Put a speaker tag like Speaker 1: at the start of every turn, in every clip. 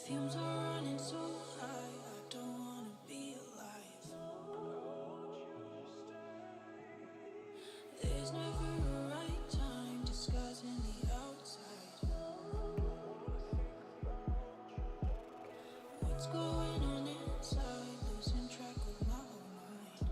Speaker 1: Fumes are running so high, I don't wanna be alive. There's never a right time disguising the outside. What's going on inside, losing track of my own mind.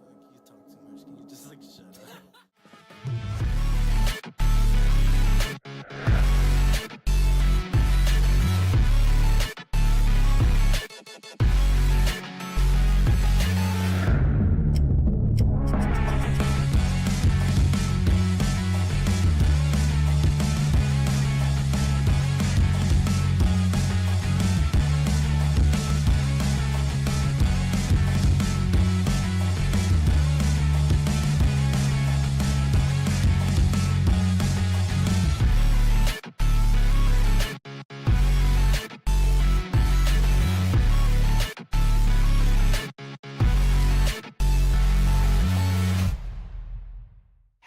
Speaker 2: Fuck, you talk too much. Can you just like shut up?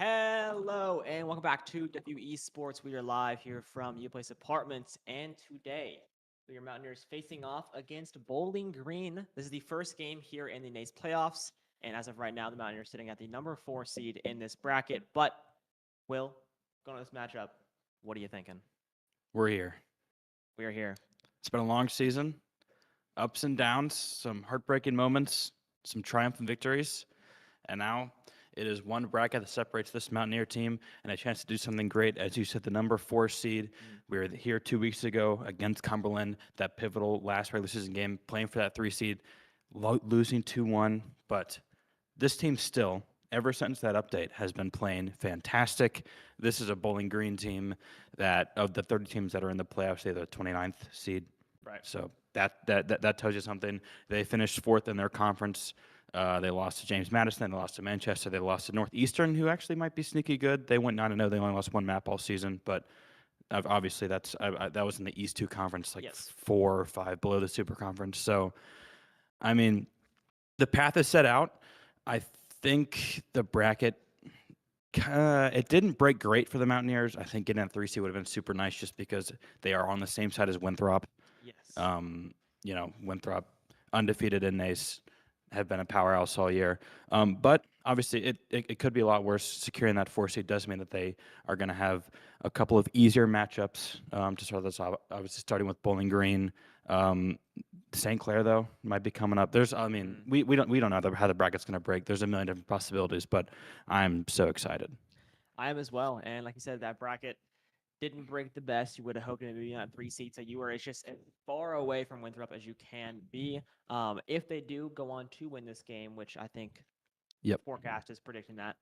Speaker 3: Hello and welcome back to WVU Sports. We are live here from U Place Apartments, and today your Mountaineers facing off against Bowling Green. This is the first game here in the NACE playoffs, and as of right now, the Mountaineers sitting at the number 4 seed in this bracket. But Will, going to this matchup, what are you thinking?
Speaker 4: We're here.
Speaker 3: We are here.
Speaker 4: It's been a long season, ups and downs, some heartbreaking moments, some triumphant victories, and now it is one bracket that separates this Mountaineer team and a chance to do something great. As you said, the number 4 seed. We were here 2 weeks ago against Cumberland, that pivotal last regular season game, playing for that 3 seed, losing 2-1. But this team still, ever since that update, has been playing fantastic. This is a Bowling Green team that, of the 30 teams that are in the playoffs, they're the 29th seed.
Speaker 3: Right.
Speaker 4: So that tells you something. They finished 4th in their conference. They lost to James Madison. They lost to Manchester. They lost to Northeastern, who actually might be sneaky good. They went 9-0. They only lost 1 map all season, but obviously that was in the East 2 conference, like
Speaker 3: Yes.
Speaker 4: 4 or 5 below the Super Conference. So, I mean, the path is set out. I think the bracket, it didn't break great for the Mountaineers. I think getting a 3 seed would have been super nice just because they are on the same side as Winthrop.
Speaker 3: Yes.
Speaker 4: Winthrop, undefeated in NACE, have been a powerhouse all year. But obviously, it could be a lot worse. Securing that 4 seed does mean that they are going to have a couple of easier matchups to start this off. Obviously, starting with Bowling Green. St. Clair, though, might be coming up. We don't know how the bracket's going to break. There's a million different possibilities, but I'm so excited.
Speaker 3: I am as well. And like you said, that bracket, didn't break the best. You would have hoped maybe on 3 seed, so you were just as far away from Winthrop as you can be. If they do go on to win this game, which I think
Speaker 4: Yep.
Speaker 3: forecast is predicting that,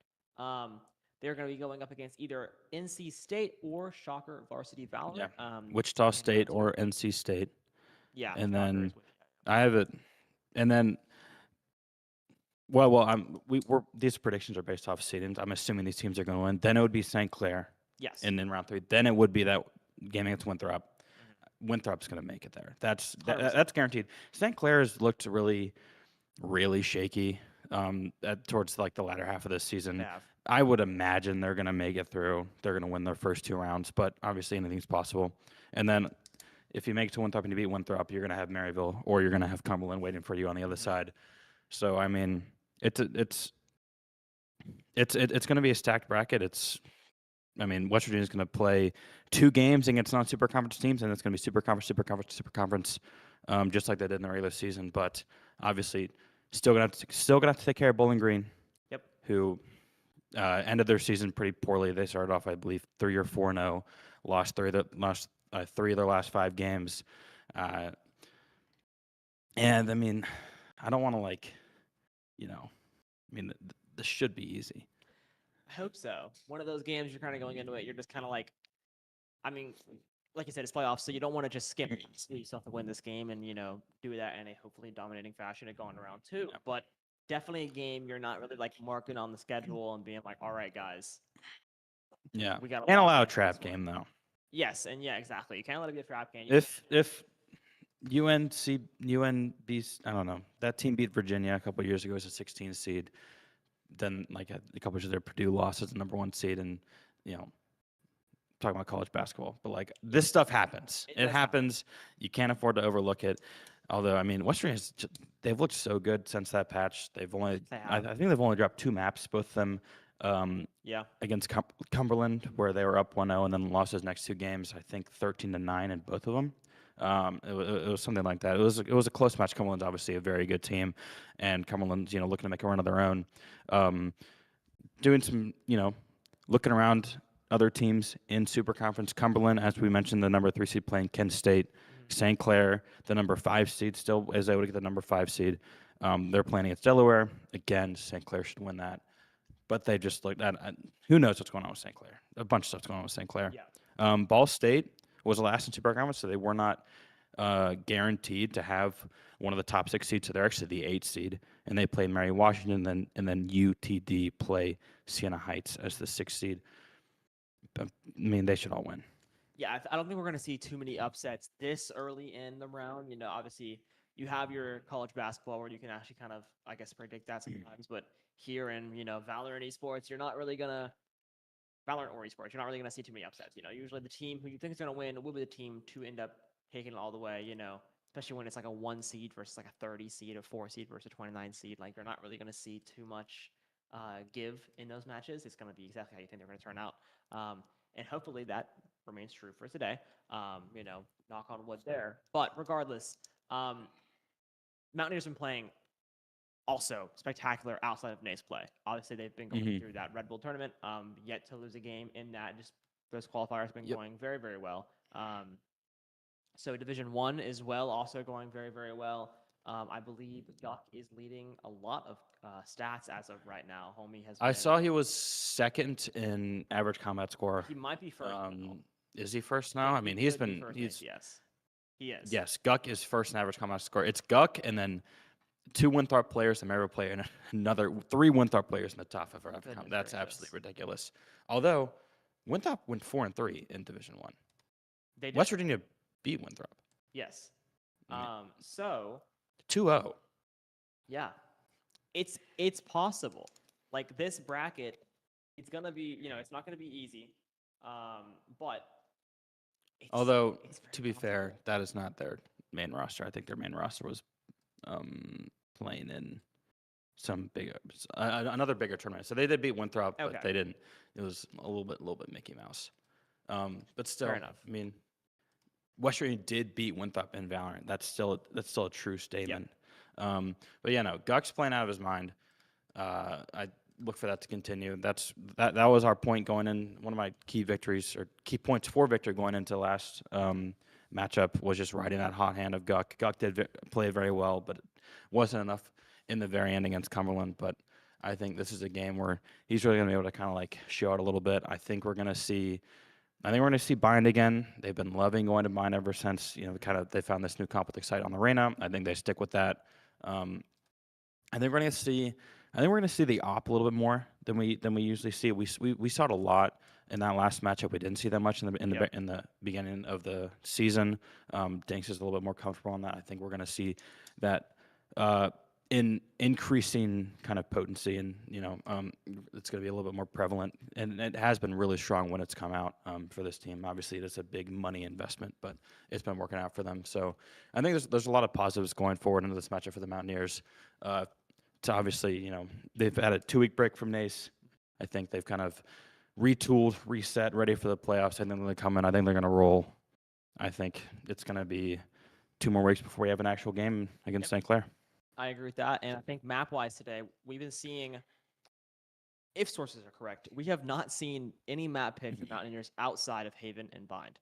Speaker 3: they're going to be going up against either NC State or Shocker Varsity Valorant.
Speaker 4: Yeah.
Speaker 3: In
Speaker 4: Wichita
Speaker 3: round
Speaker 4: State
Speaker 3: two.
Speaker 4: or NC State.
Speaker 3: Yeah,
Speaker 4: And
Speaker 3: Shocker
Speaker 4: then
Speaker 3: is Wichita.
Speaker 4: I have it. And then, we're these predictions are based off seedings. I'm assuming these teams are going to win. Then it would be St. Clair,
Speaker 3: Yes.
Speaker 4: and in round 3. Then it would be that game against Winthrop. Winthrop's going to make it there. That's
Speaker 3: 100%.
Speaker 4: that's guaranteed. St. Clair has looked really, really shaky towards like the latter half of this season.
Speaker 3: They have.
Speaker 4: I would imagine they're going to make it through. They're going to win their first 2 rounds, but obviously anything's possible. And then if you make it to Winthrop and you beat Winthrop, you're going to have Maryville or you're going to have Cumberland waiting for you on the other side. So I mean, it's going to be a stacked bracket. I mean, West Virginia's going to play 2 games against non-super conference teams, and it's going to be super conference, just like they did in the regular season. But obviously, still gonna have to take care of Bowling Green.
Speaker 3: Yep.
Speaker 4: Who ended their season pretty poorly. They started off, I believe, 3 or 4-0, lost 3 of their last 5 games. And I mean, I don't want to this should be easy.
Speaker 3: I hope so. One of those games you're kind of going into it, you're just kind of like, I mean, like you said, it's playoffs, so you don't want to just skip yourself to win this game and, do that in a hopefully dominating fashion and going to round 2.
Speaker 4: Yeah.
Speaker 3: But definitely a game you're not really like marking on the schedule and being like, all right, guys.
Speaker 4: Yeah.
Speaker 3: We got
Speaker 4: Can't allow a trap game though.
Speaker 3: Yes, and yeah, exactly. You can't let it be a trap game.
Speaker 4: If UNB's, I don't know, that team beat Virginia a couple years ago as a 16 seed. Then like a couple years later, Purdue lost as the number 1 seed, and talking about college basketball, but like this stuff happens. It happens. You can't afford to overlook it. Although I mean, West Virginia they've looked so good since that patch. I think they've only dropped 2 maps, both of them. Against Cumberland, where they were up 1-0 and then lost those next 2 games. I think 13-9 in both of them. It was something like that. It was a close match. Cumberland's obviously a very good team, and Cumberland's looking to make a run of their own. Doing some looking around other teams in Super Conference. Cumberland, as we mentioned, the number 3 seed playing Kent State. St. Clair, the number 5 seed, still is able to get the number 5 seed. They're playing against Delaware. Again, St. Clair should win that. But they just looked at who knows what's going on with St. Clair. A bunch of stuff's going on with St. Clair.
Speaker 3: Yeah.
Speaker 4: Ball State was last in Super Conference, so they were not guaranteed to have one of the top 6 seeds. So they're actually the 8 seed, and they play Mary Washington, and then UTD play Siena Heights as the 6 seed. I mean, they should all win.
Speaker 3: Yeah, I don't think we're going to see too many upsets this early in the round. Obviously, you have your college basketball where you can actually kind of, I guess, predict that sometimes. But here in, Valorant esports, you're not really going to – Valorant or esports, you're not really going to see too many upsets. Usually the team who you think is going to win will be the team to end up taking it all the way, especially when it's like a 1 seed versus like a 30 seed, a 4 seed versus a 29 seed. Like, you're not really going to see too much give in those matches. It's going to be exactly how you think they're going to turn out. And hopefully that remains true for today. Knock on wood there. But regardless, Mountaineers have been playing also spectacular outside of NACE play. Obviously, they've been going through that Red Bull tournament, yet to lose a game in that. Just those qualifiers have been going very, very well. So Division 1 as well, also going very, very well. I believe Duck is leading a lot of stats as of right now. Homie has.
Speaker 4: I saw he was 2nd in average combat score.
Speaker 3: He might be first.
Speaker 4: Is he first now? I mean, he's been.
Speaker 3: Yes, he is.
Speaker 4: Yes, Guck is first in average combat score. It's Guck, and then 2 Winthrop players, a Maryville player, and another 3 Winthrop players in the top of average combat. That's absolutely ridiculous. Although Winthrop went 4-3 in Division 1.
Speaker 3: They did.
Speaker 4: West Virginia beat Winthrop.
Speaker 3: Yes. So
Speaker 4: 2-0.
Speaker 3: Yeah, it's possible. Like this bracket, it's gonna be it's not gonna be easy, but
Speaker 4: although to be fair, that is not their main roster. I think their main roster was playing in some another bigger tournament. So they did beat Winthrop, but they didn't. It was a little bit Mickey Mouse. But still,
Speaker 3: fair enough.
Speaker 4: I mean, West Virginia did beat Winthrop in Valorant. That's still a true statement. But yeah, no, Guck's playing out of his mind. look for that to continue. That was our point going in. One of my key victories or key points for victory going into last matchup was just riding that hot hand of Guck. Guck did play very well, but it wasn't enough in the very end against Cumberland. But I think this is a game where he's really going to be able to kind of like show out a little bit. I think we're going to see Bind again. They've been loving going to Bind ever since they found this new comp with Excite on the Arena. I think they stick with that. I think we're going to see. I think we're going to see the op a little bit more than we usually see. We saw it a lot in that last matchup. We didn't see that much in the beginning of the season. Dinks is a little bit more comfortable on that. I think we're going to see that in increasing kind of potency, and it's going to be a little bit more prevalent. And it has been really strong when it's come out for this team. Obviously, it's a big money investment, but it's been working out for them. So I think there's a lot of positives going forward into this matchup for the Mountaineers. To obviously, they've had a 2-week break from NACE. I think they've kind of retooled, reset, ready for the playoffs. I think they come in. I think they're going to roll. I think it's going to be 2 more weeks before we have an actual game against St. Clair.
Speaker 3: I agree with that. And I think map-wise today, we've been seeing, if sources are correct, we have not seen any map pick for Mountaineers outside of Haven and Bind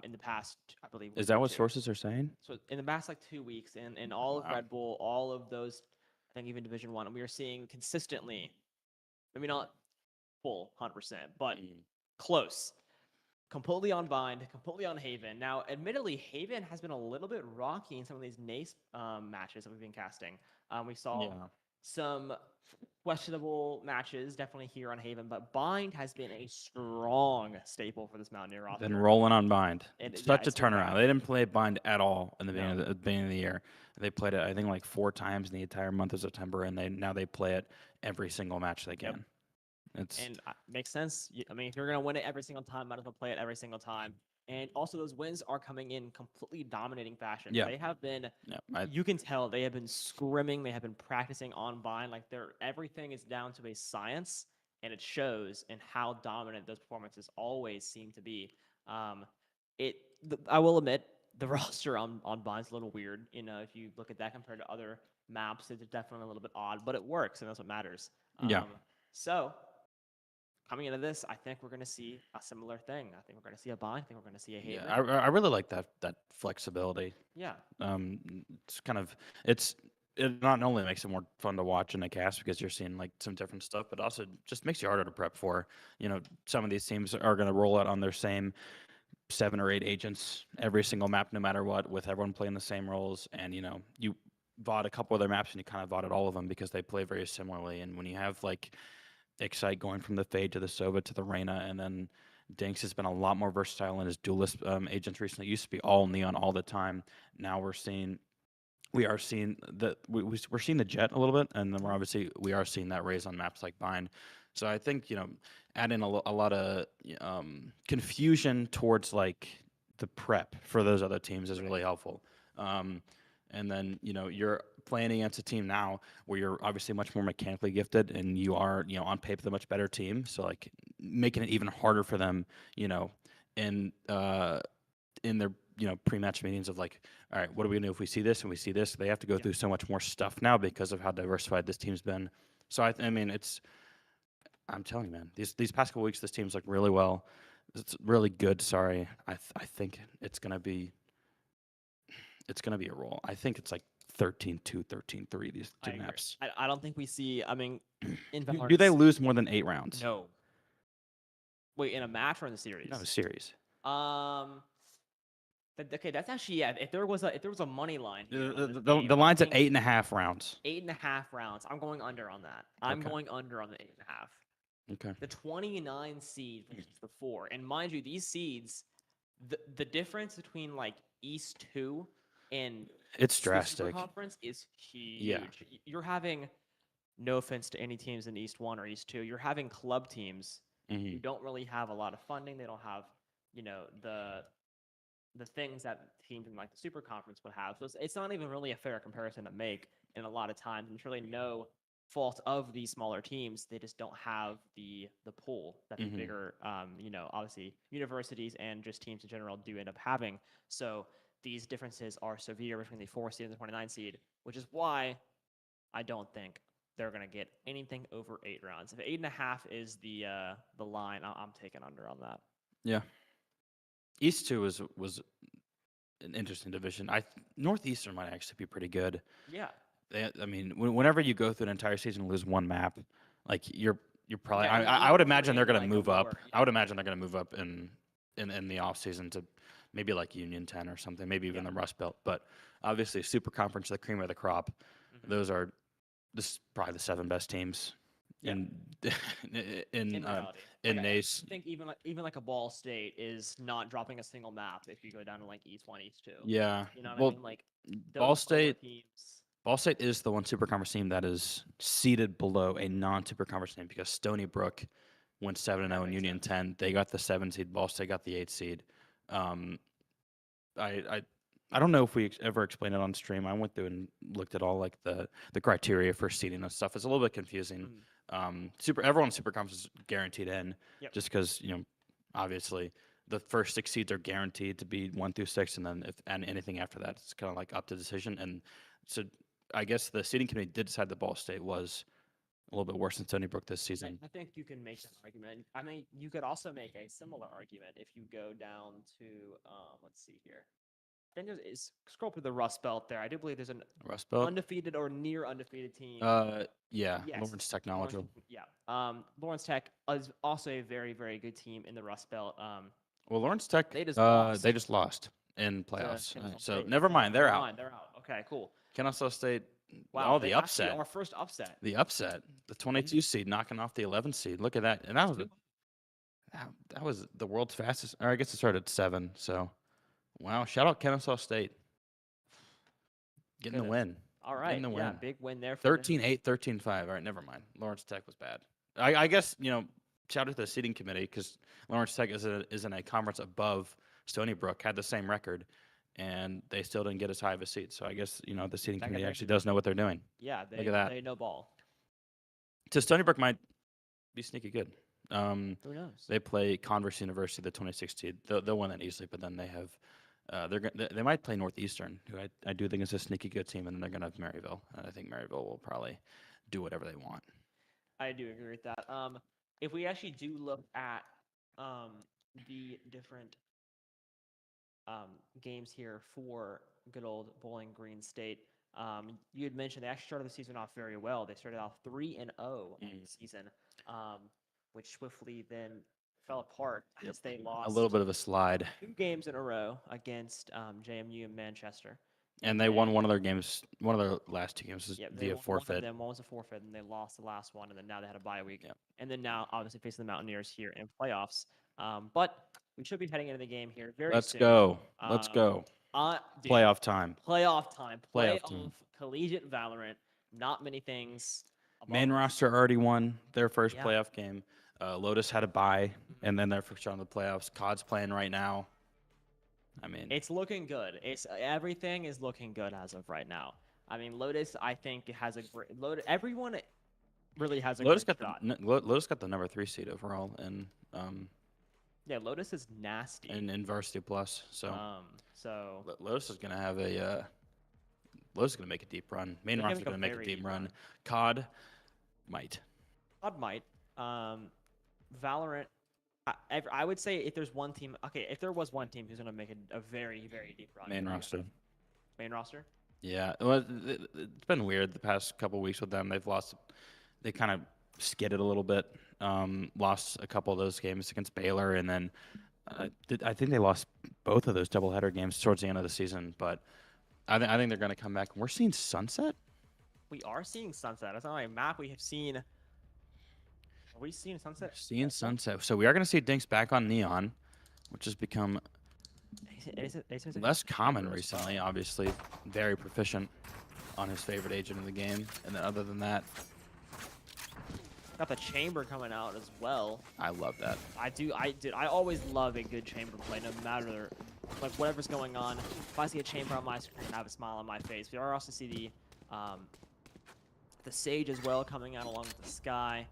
Speaker 3: in the past, I believe.
Speaker 4: Is that what sources are saying?
Speaker 3: So in the past, 2 weeks, in all of Red Bull, all of those, I think even Division 1, we are seeing consistently, maybe not full 100%, but close. Completely on Bind, completely on Haven. Now, admittedly, Haven has been a little bit rocky in some of these NACE matches that we've been casting. We saw some questionable matches definitely here on Haven, but Bind has been a strong staple for this Mountaineer roster.
Speaker 4: Been rolling on Bind. Such a turnaround.
Speaker 3: Bad.
Speaker 4: They didn't play Bind at all in the beginning of the year. They played it, I think, 4 times in the entire month of September, and now they play it every single match they can.
Speaker 3: And makes sense. I mean, if you're going to win it every single time, might as well play it every single time. And also, those wins are coming in completely dominating fashion.
Speaker 4: Yeah.
Speaker 3: They have been, you can tell, they have been scrimming. They have been practicing on Bind. Everything is down to a science, and it shows in how dominant those performances always seem to be. I will admit, the roster on Bind is a little weird. If you look at that compared to other maps, it's definitely a little bit odd, but it works, and that's what matters. So, coming into this, I think we're going to see a similar thing. I think we're going to see a Bind. I think we're going to see a Haven.
Speaker 4: Yeah, I really like that flexibility.
Speaker 3: Yeah.
Speaker 4: It's kind of it not only makes it more fun to watch in a cast because you're seeing some different stuff, but also just makes you harder to prep for. Some of these teams are going to roll out on their same 7 or 8 agents every single map, no matter what, with everyone playing the same roles. And you VOD a couple of their maps and you kind of VODed all of them because they play very similarly. And when you have Excite going from the Fade to the Sova to the Reyna, and then Dinks has been a lot more versatile in his duelist agents recently. It used to be all Neon all the time. Now we're seeing the Jet a little bit, and then we are seeing that raise on maps like Bind. So I think adding a lot of confusion towards the prep for those other teams is really helpful. And then you're playing against a team now where you're obviously much more mechanically gifted, and you are on paper the much better team. So making it even harder for them, in their pre-match meetings of all right, what are we gonna do if we see this and we see this? They have to go through so much more stuff now because of how diversified this team's been. So I mean, I'm telling you, man, these past couple weeks, this team's looked really well. It's really good. Sorry, I think it's gonna be a roll. I think it's 13-2, 13-3, these 2 maps.
Speaker 3: I don't think we see, I mean, in Valorant.
Speaker 4: Do they lose more than 8 rounds?
Speaker 3: No. Wait, in a match or in the series?
Speaker 4: No, series.
Speaker 3: Okay, that's actually, if there was a money line here
Speaker 4: the line's at 8.5 rounds.
Speaker 3: 8.5 rounds. I'm going under on that. I'm going under on the 8.5.
Speaker 4: Okay.
Speaker 3: The 29 seed versus the 4. And mind you, these seeds, the difference between East 2 and
Speaker 4: it's
Speaker 3: the
Speaker 4: drastic.
Speaker 3: Super Conference is huge.
Speaker 4: Yeah.
Speaker 3: You're having, no offense to any teams in East 1 or East 2, you're having club teams who don't really have a lot of funding. They don't have, the things that teams in the Super Conference would have. So it's not even really a fair comparison to make in a lot of times. And it's really no fault of these smaller teams. They just don't have the pull that the bigger, obviously universities and just teams in general do end up having. So these differences are severe between the 4 seed and the 29 seed, which is why I don't think they're gonna get anything over 8 rounds. If 8.5 is the line, I'm taking under on that.
Speaker 4: Yeah. East 2 was an interesting division. Northeastern might actually be pretty good.
Speaker 3: Yeah.
Speaker 4: I mean, whenever you go through an entire season and lose one map, like you're probably.
Speaker 3: Yeah,
Speaker 4: I would
Speaker 3: even if
Speaker 4: imagine
Speaker 3: you're
Speaker 4: they're
Speaker 3: in,
Speaker 4: gonna
Speaker 3: like, a
Speaker 4: move up.
Speaker 3: lower-
Speaker 4: I would imagine they're gonna move up in the off season to maybe like Union 10 or something, maybe even
Speaker 3: Yeah.
Speaker 4: the Rust Belt. But obviously, Super Conference, the cream of the crop.
Speaker 3: Mhm.
Speaker 4: Those are probably the 7 best teams
Speaker 3: Yeah.
Speaker 4: in
Speaker 3: in
Speaker 4: in
Speaker 3: reality.
Speaker 4: in
Speaker 3: Like,
Speaker 4: NACE.
Speaker 3: I think even like a Ball State is not dropping a single map if you go down to like East 1, East 2.
Speaker 4: Yeah.
Speaker 3: You know what
Speaker 4: Well,
Speaker 3: I mean? Like
Speaker 4: Ball
Speaker 3: those lower
Speaker 4: State.
Speaker 3: teams.
Speaker 4: Ball State is the one Super Conference team that is seated below a non-Super Conference team because Stony Brook went 7-0
Speaker 3: That
Speaker 4: in
Speaker 3: makes
Speaker 4: Union
Speaker 3: sense.
Speaker 4: 10. They got the 7 seed. Ball State got the 8 seed. I I don't know if we ever explained it on stream. I went through and looked at all like the criteria for seeding and stuff. It's a little bit confusing. Everyone in Super Conference is guaranteed in,
Speaker 3: Yep.
Speaker 4: just because obviously the first 6 seeds are guaranteed to be 1 through 6, and then anything after that, it's kind of like up to decision. And so I guess the seeding committee did decide that Ball State was a little bit worse than Stony Brook this season.
Speaker 3: I think you can make that argument. I mean, you could also make a similar argument if you go down to let's see here. I think there's scroll through the Rust Belt there. I do believe there's an
Speaker 4: Rust Belt.
Speaker 3: undefeated or near undefeated team.
Speaker 4: Yeah,
Speaker 3: Yes.
Speaker 4: Lawrence Technology.
Speaker 3: Lawrence Tech is also a very, very good team in the Rust Belt.
Speaker 4: Well, Lawrence Tech,
Speaker 3: They just
Speaker 4: they
Speaker 3: lost
Speaker 4: just lost in playoffs.
Speaker 3: Kennesaw
Speaker 4: So
Speaker 3: State.
Speaker 4: never mind, they're out.
Speaker 3: They're out. Okay, cool.
Speaker 4: Kennesaw State.
Speaker 3: Wow.
Speaker 4: Oh, the
Speaker 3: they actually
Speaker 4: upset.
Speaker 3: Our first upset.
Speaker 4: The upset. The 22 seed knocking off the 11 seed. Look at that. And that was the world's fastest. Or I guess it started at 7. So, wow. Shout out Kennesaw State. Getting the
Speaker 3: Goodness.
Speaker 4: win.
Speaker 3: All right.
Speaker 4: Getting the
Speaker 3: Yeah,
Speaker 4: win.
Speaker 3: big win there. For them.
Speaker 4: 13-8, 13-5. All right, never mind. Lawrence Tech was bad. I guess, shout out to the seeding committee because Lawrence Tech is in a conference above Stony Brook, had the same record, and they still didn't get as high of a seed. So I guess, the seeding
Speaker 3: Back at
Speaker 4: committee
Speaker 3: their
Speaker 4: actually does know what they're doing.
Speaker 3: Yeah,
Speaker 4: Look at that.
Speaker 3: They know ball.
Speaker 4: So Stony Brook might be sneaky good.
Speaker 3: Who knows?
Speaker 4: They play Converse University, the 26th seed. They'll win that easily, but then they have they might play Northeastern, who I do think is a sneaky good team, and then they're gonna have Maryville. And I think Maryville will probably do whatever they want.
Speaker 3: I do agree with that. If we actually do look at the different games here for good old Bowling Green State, you had mentioned they actually started the season off very well. They started off 3-0 in the season, which swiftly then fell apart as they lost
Speaker 4: A little bit of a slide,
Speaker 3: 2 games in a row against JMU and Manchester.
Speaker 4: and they won one of their games. One of their last 2 games was
Speaker 3: They
Speaker 4: via
Speaker 3: won
Speaker 4: forfeit.
Speaker 3: One was a forfeit, and they lost the last one, and then now they had a bye week.
Speaker 4: Yep.
Speaker 3: And then now, obviously, facing the Mountaineers here in playoffs. But we should be heading into the game here very
Speaker 4: Let's
Speaker 3: soon.
Speaker 4: go. Let's go.
Speaker 3: Dude,
Speaker 4: Playoff time.
Speaker 3: Playoff time.
Speaker 4: Playoff
Speaker 3: Playoff
Speaker 4: time.
Speaker 3: collegiate Valorant. Not many things.
Speaker 4: Main roster already won their first
Speaker 3: Yeah.
Speaker 4: playoff game. Lotus had a bye, and then their first round of the playoffs. COD's playing right now. I mean,
Speaker 3: It's looking good. Everything is looking good as of right now. I mean, Lotus, I think, has a great everyone really has a
Speaker 4: Lotus
Speaker 3: great
Speaker 4: got
Speaker 3: shot.
Speaker 4: Lotus got the number 3 seed overall, and
Speaker 3: Yeah, Lotus is nasty.
Speaker 4: in Varsity Plus. So
Speaker 3: So
Speaker 4: Lotus is gonna have a Lotus is gonna make a deep run. Main
Speaker 3: They're gonna
Speaker 4: roster is
Speaker 3: make a
Speaker 4: gonna make a
Speaker 3: very
Speaker 4: deep
Speaker 3: deep
Speaker 4: run.
Speaker 3: run.
Speaker 4: COD might.
Speaker 3: God might. Valorant. I would say if there's one team, if there was one team who's gonna make a very, very deep run.
Speaker 4: Main roster.
Speaker 3: Main roster.
Speaker 4: Yeah, well, it's been weird the past couple weeks with them. They kind of skidded a little bit. Lost a couple of those games against Baylor, and then I think they lost both of those doubleheader games towards the end of the season. But I think they're going to come back. We're seeing Sunset.
Speaker 3: We are seeing Sunset. That's not a map we have seen. Are we seeing Sunset?
Speaker 4: Seeing Sunset. So we are going to see Dinks back on Neon, which has become less common recently. Obviously, very proficient on his favorite agent in the game. And then other than that,
Speaker 3: Got the chamber coming out as well.
Speaker 4: I love that.
Speaker 3: I always love a good chamber play, no matter like whatever's going on. If I see a chamber on my screen, I have a smile on my face. We also see the Sage as well coming out along with the Sky,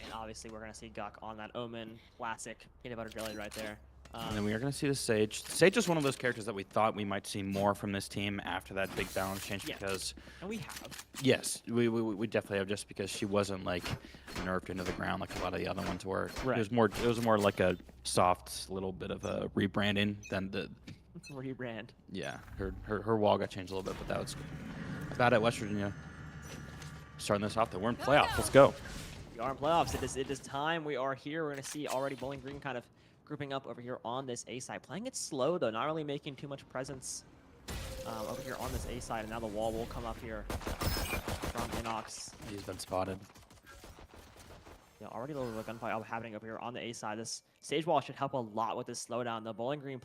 Speaker 3: and obviously we're gonna see Guk on that Omen classic peanut butter jelly right there.
Speaker 4: And then we are going to see the Sage. Sage is one of those characters that we thought we might see more from this team after that big balance change
Speaker 3: Yeah.
Speaker 4: because,
Speaker 3: And we have.
Speaker 4: yes, we definitely have, just because she wasn't like nerfed into the ground like a lot of the other ones were.
Speaker 3: Right.
Speaker 4: It was more like a soft little bit of a rebranding than the
Speaker 3: Rebrand.
Speaker 4: her wall got changed a little bit, but that was about it. West Virginia starting this off. We're in playoffs. Let's go.
Speaker 3: We are in playoffs. It is time. We are here. We're going to see already Bowling Green kind of grouping up over here on this A side. Playing it slow, though. Not really making too much presence over here on this A side. And now the wall will come up here from Inox.
Speaker 4: He's been spotted.
Speaker 3: Yeah, already a little bit of gunfight happening over here on the A side. This stage wall should help a lot with this slowdown. The Bowling Green